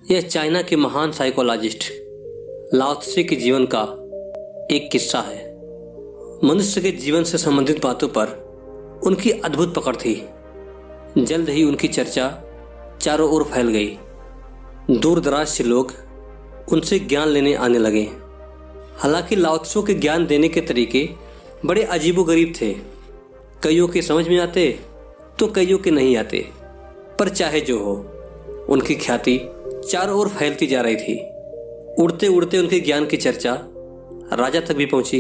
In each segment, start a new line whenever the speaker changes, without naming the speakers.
यह चाइना के महान साइकोलॉजिस्ट लाओ त्से के जीवन का एक किस्सा है। मनुष्य के जीवन से संबंधित बातों पर उनकी अद्भुत पकड़ थी। जल्द ही उनकी चर्चा चारों ओर फैल गई। दूर दराज से लोग उनसे ज्ञान लेने आने लगे। हालांकि लाओ त्से के ज्ञान देने के तरीके बड़े अजीबोगरीब थे। कईयों के समझ में आते तो कईयों के नहीं आते, पर चाहे जो हो, उनकी ख्याति चारों ओर फैलती जा रही थी। उड़ते उड़ते उनके ज्ञान की चर्चा राजा तक भी पहुंची।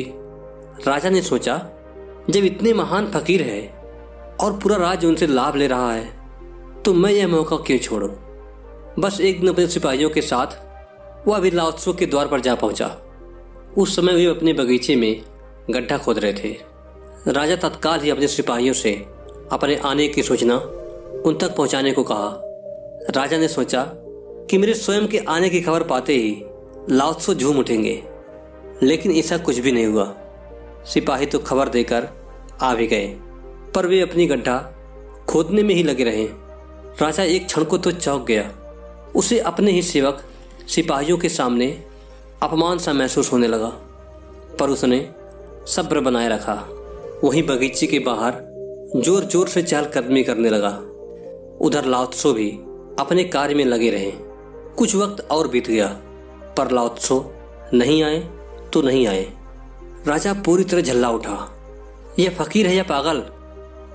राजा ने सोचा, जब इतने महान फकीर है और पूरा राज्य उनसे लाभ ले रहा है, तो मैं यह मौका क्यों छोड़ूं। बस एक दिन अपने सिपाहियों के साथ वह अभी लाओ त्से के द्वार पर जा पहुंचा। उस समय वे अपने बगीचे में गड्ढा खोद रहे थे। राजा तत्काल ही अपने सिपाहियों से अपने आने की सूचना उन तक पहुंचाने को कहा। राजा ने सोचा कि मेरे स्वयं के आने की खबर पाते ही लाओ त्से झूम उठेंगे, लेकिन ऐसा कुछ भी नहीं हुआ। सिपाही तो खबर देकर आ भी गए, पर वे अपनी गड्ढा खोदने में ही लगे रहे। राजा एक क्षण को तो चौंक गया। उसे अपने ही सेवक सिपाहियों के सामने अपमान सा महसूस होने लगा, पर उसने सब्र बनाए रखा। वहीं बगीचे के बाहर जोर जोर से चहलकदमी करने लगा। उधर लाओ त्से भी अपने कार्य में लगे रहे। कुछ वक्त और बीत गया, पर लाओ त्से नहीं आए तो नहीं आए। राजा पूरी तरह झल्ला उठा। यह फकीर है या पागल?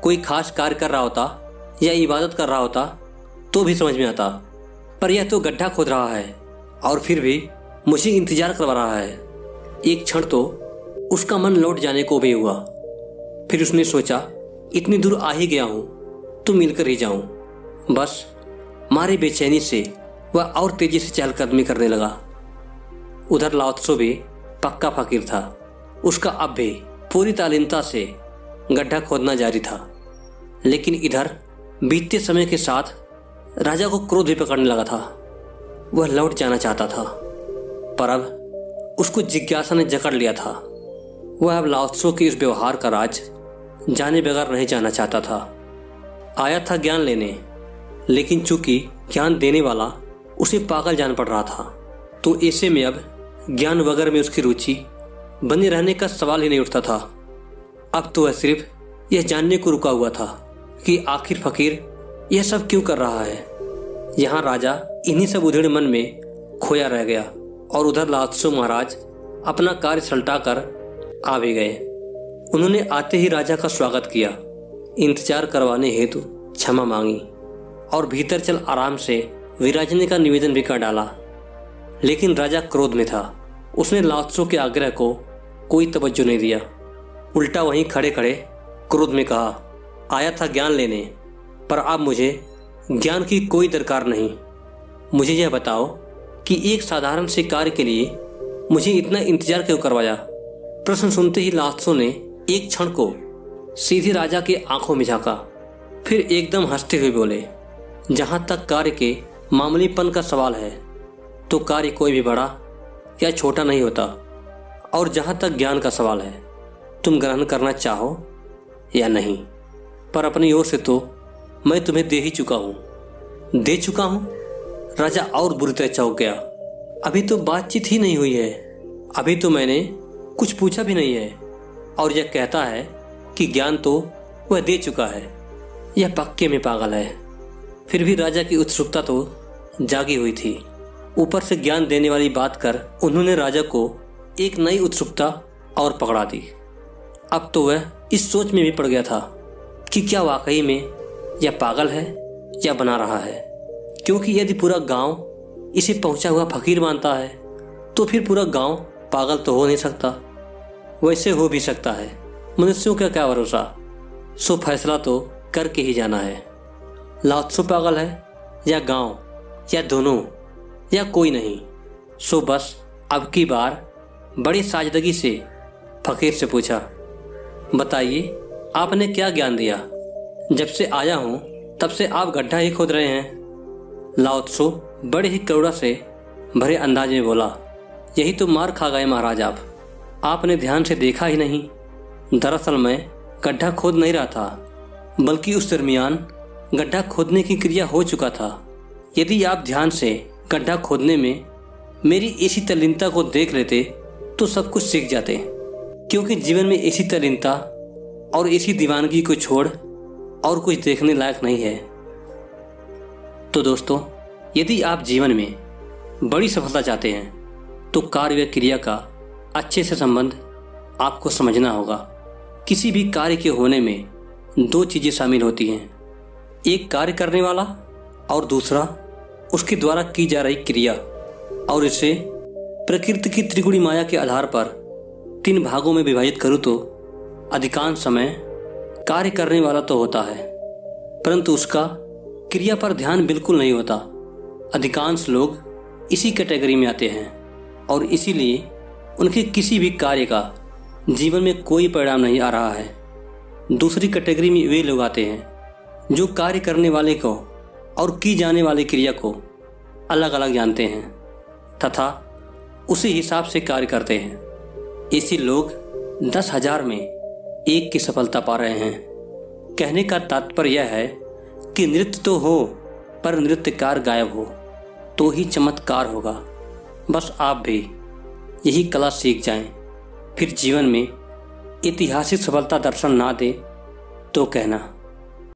कोई खास कार्य कर रहा होता या इबादत कर रहा होता तो भी समझ में आता, पर यह तो गड्ढा खोद रहा है और फिर भी मुझे इंतजार करवा रहा है। एक क्षण तो उसका मन लौट जाने को भी हुआ। फिर उसने सोचा, इतनी दूर आ ही गया हूं तो मिलकर ही जाऊं। बस मारे बेचैनी से वह और तेजी से चहलकदमी करने लगा। उधर लाओ त्से भी पक्का फकीर था। उसका अब भी पूरी तालीमता से गड्ढा खोदना जारी था। लेकिन इधर बीतते समय के साथ राजा को क्रोध भी पकड़ने लगा था। वह लौट जाना चाहता था, पर अब उसको जिज्ञासा ने जकड़ लिया था। वह अब लाओ त्से के इस व्यवहार का राज जाने बगैर नहीं जाना चाहता था। आया था ज्ञान लेने, लेकिन चूंकि ज्ञान देने वाला उसे पागल जान पड़ रहा था, तो ऐसे में अब ज्ञान वगैरह में उसकी रुचि बने रहने का सवाल ही नहीं उठता था। अब तो वह सिर्फ यह जानने को रुका हुआ था कि आखिर फकीर यह सब क्यों कर रहा है। यहाँ राजा इन्हीं सब उधेड़ मन में खोया रह गया, और उधर लाओ त्से महाराज अपना कार्य सलटा कर आ भी गए। उन्होंने आते ही राजा का स्वागत किया, इंतजार करवाने हेतु क्षमा मांगी और भीतर चल आराम से विराजने का निवेदन भी कर डाला। लेकिन राजा क्रोध में था। उसने लाओ त्से के आग्रह को कोई तवज्जो नहीं दिया। उल्टा वहीं खड़े खड़े क्रोध में कहा, आया था ज्ञान लेने, पर अब मुझे ज्ञान की कोई दरकार नहीं। मुझे यह बताओ कि एक साधारण से कार्य के लिए मुझे इतना इंतजार क्यों करवाया। प्रश्न सुनते ही लाओ त्से ने एक क्षण को सीधे राजा के आंखों में झांका, फिर एकदम हंसते हुए बोले, जहां तक कार्य के मामूलीपन का सवाल है तो कार्य कोई भी बड़ा या छोटा नहीं होता, और जहां तक ज्ञान का सवाल है, तुम ग्रहण करना चाहो या नहीं, पर अपनी ओर से तो मैं तुम्हें दे ही चुका हूं। दे चुका हूं? राजा और बुरी तरह चौंक गया। अभी तो बातचीत ही नहीं हुई है, अभी तो मैंने कुछ पूछा भी नहीं है, और यह कहता है कि ज्ञान तो वह दे चुका है। यह पक्के में पागल है। फिर भी राजा की उत्सुकता तो जागी हुई थी। ऊपर से ज्ञान देने वाली बात कर उन्होंने राजा को एक नई उत्सुकता और पकड़ा दी। अब तो वह इस सोच में भी पड़ गया था कि क्या वाकई में यह पागल है या बना रहा है, क्योंकि यदि पूरा गांव इसे पहुंचा हुआ फकीर मानता है तो फिर पूरा गांव पागल तो हो नहीं सकता। वैसे हो भी सकता है, मनुष्यों का क्या भरोसा। सो फैसला तो करके ही जाना है। लाओ त्से पागल है या गांव या दोनों या कोई नहीं। सो बस अब की बार बड़ी साजदगी से फकीर से पूछा, बताइए आपने क्या ज्ञान दिया? जब से आया हूं तब से आप गड्ढा ही खोद रहे हैं। लाओ त्से बड़े ही करुणा से भरे अंदाज में बोला, यही तो मार खा गए महाराज आपने ध्यान से देखा ही नहीं। दरअसल मैं गड्ढा खोद नहीं रहा था, बल्कि उस दरमियान गड्ढा खोदने की क्रिया हो चुका था। यदि आप ध्यान से गड्ढा खोदने में मेरी ऐसी तल्लीनता को देख लेते तो सब कुछ सीख जाते, क्योंकि जीवन में ऐसी तल्लीनता और ऐसी दीवानगी को छोड़ और कुछ देखने लायक नहीं है। तो दोस्तों, यदि आप जीवन में बड़ी सफलता चाहते हैं तो कार्य व क्रिया का अच्छे से संबंध आपको समझना होगा। किसी भी कार्य के होने में दो चीजें शामिल होती हैं, एक कार्य करने वाला और दूसरा उसके द्वारा की जा रही क्रिया। और इसे प्रकृति की त्रिगुणी माया के आधार पर 3 भागों में विभाजित करूं तो अधिकांश समय कार्य करने वाला तो होता है, परंतु उसका क्रिया पर ध्यान बिल्कुल नहीं होता। अधिकांश लोग इसी कैटेगरी में आते हैं और इसीलिए उनके किसी भी कार्य का जीवन में कोई परिणाम नहीं आ रहा है। दूसरी कैटेगरी में वे लोग आते हैं जो कार्य करने वाले को और की जाने वाली क्रिया को अलग अलग जानते हैं तथा उसी हिसाब से कार्य करते हैं। ऐसे लोग 10,000 में एक की सफलता पा रहे हैं। कहने का तात्पर्य यह है कि नृत्य तो हो पर नृत्यकार गायब हो तो ही चमत्कार होगा। बस आप भी यही कला सीख जाएं, फिर जीवन में ऐतिहासिक सफलता दर्शन ना दे तो कहना।